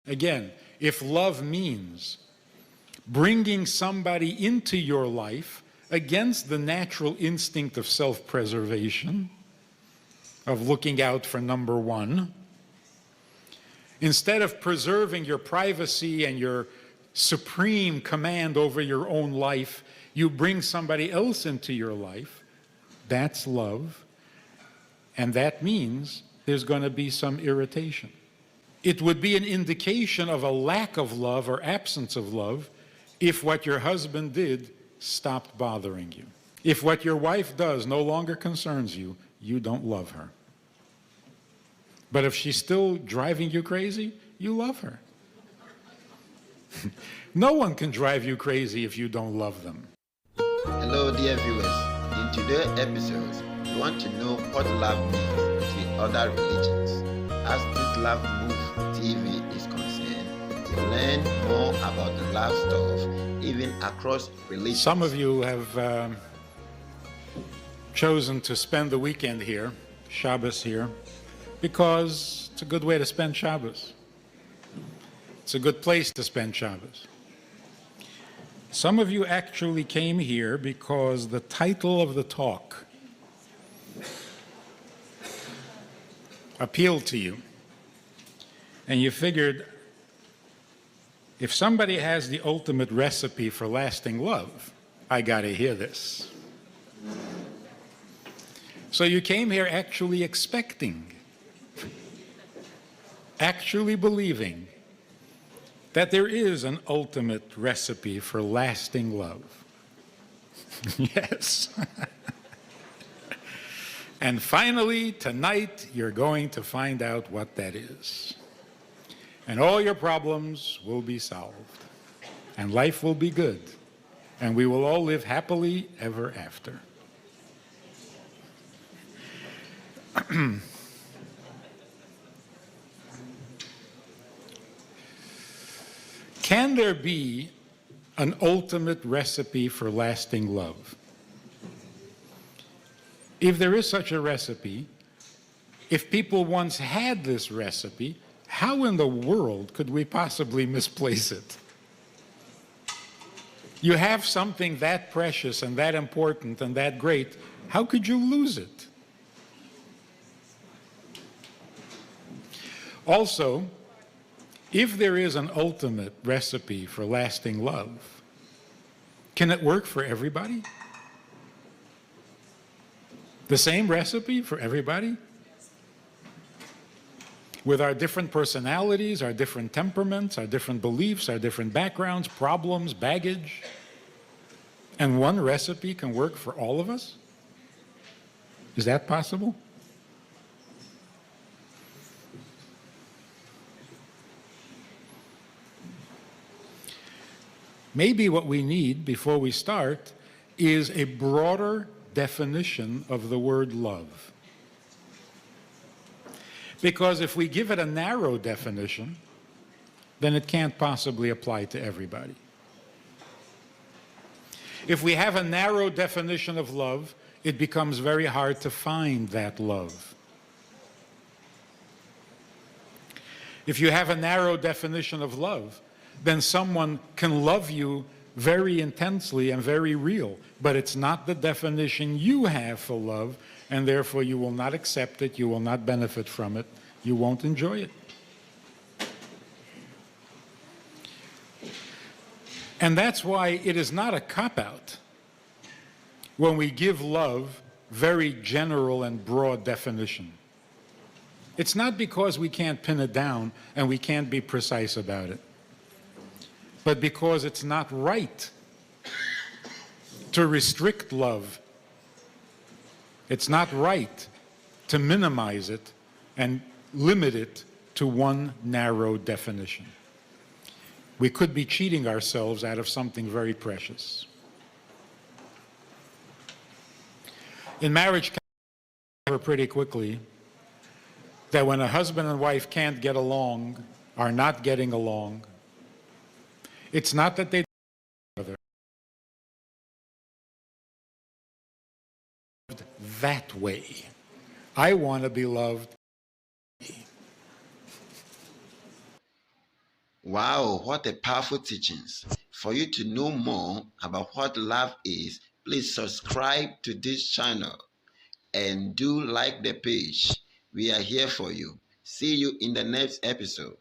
Again, if love means bringing somebody into your life against the natural instinct of self-preservation, of looking out for number one, instead of preserving your privacy and your supreme command over your own life, you bring somebody else into your life, that's love, and that means there's going to be some irritation. It would be an indication of a lack of love or absence of love if what your husband did stopped bothering you. If what your wife does no longer concerns you, you don't love her. But if she's still driving you crazy, you love her. No one can drive you crazy if you don't love them. Hello dear viewers, in today's episode, we want to know what love means to other religions. As this Love Move TV is concerned, we learn more about the love stuff even across religions. Some of you have chosen to spend the weekend here, Shabbos here, because it's a good way to spend Shabbos. It's a good place to spend Shabbos. Some of you actually came here because the title of the talk appealed to you. And you figured, if somebody has the ultimate recipe for lasting love, I got to hear this. So you came here actually expecting, actually believing that there is an ultimate recipe for lasting love. Yes. And finally, tonight, you're going to find out what that is. And all your problems will be solved. And life will be good. And we will all live happily ever after. Can there be an ultimate recipe for lasting love? If there is such a recipe, if people once had this recipe, how in the world could we possibly misplace it? You have something that precious and that important and that great, how could you lose it? Also, if there is an ultimate recipe for lasting love, can it work for everybody? The same recipe for everybody? With our different personalities, our different temperaments, our different beliefs, our different backgrounds, problems, baggage, and one recipe can work for all of us? Is that possible? Maybe what we need before we start is a broader definition of the word love. Because if we give it a narrow definition, then it can't possibly apply to everybody. If we have a narrow definition of love, it becomes very hard to find that love. If you have a narrow definition of love, then someone can love you very intensely and very real, but it's not the definition you have for love, and therefore you will not accept it, you will not benefit from it, you won't enjoy it. And that's why it is not a cop-out when we give love very general and broad definition. It's not because we can't pin it down and we can't be precise about it, but because it's not right to restrict love. It's not right to minimize it and limit it to one narrow definition. We could be cheating ourselves out of something very precious. In marriage, pretty quickly that when a husband and wife can't get along, are not getting along, it's not that they don't love each other. That way. I want to be loved. Wow, what a powerful teachings. For you to know more about what love is, please subscribe to this channel and do like the page. We are here for you. See you in the next episode.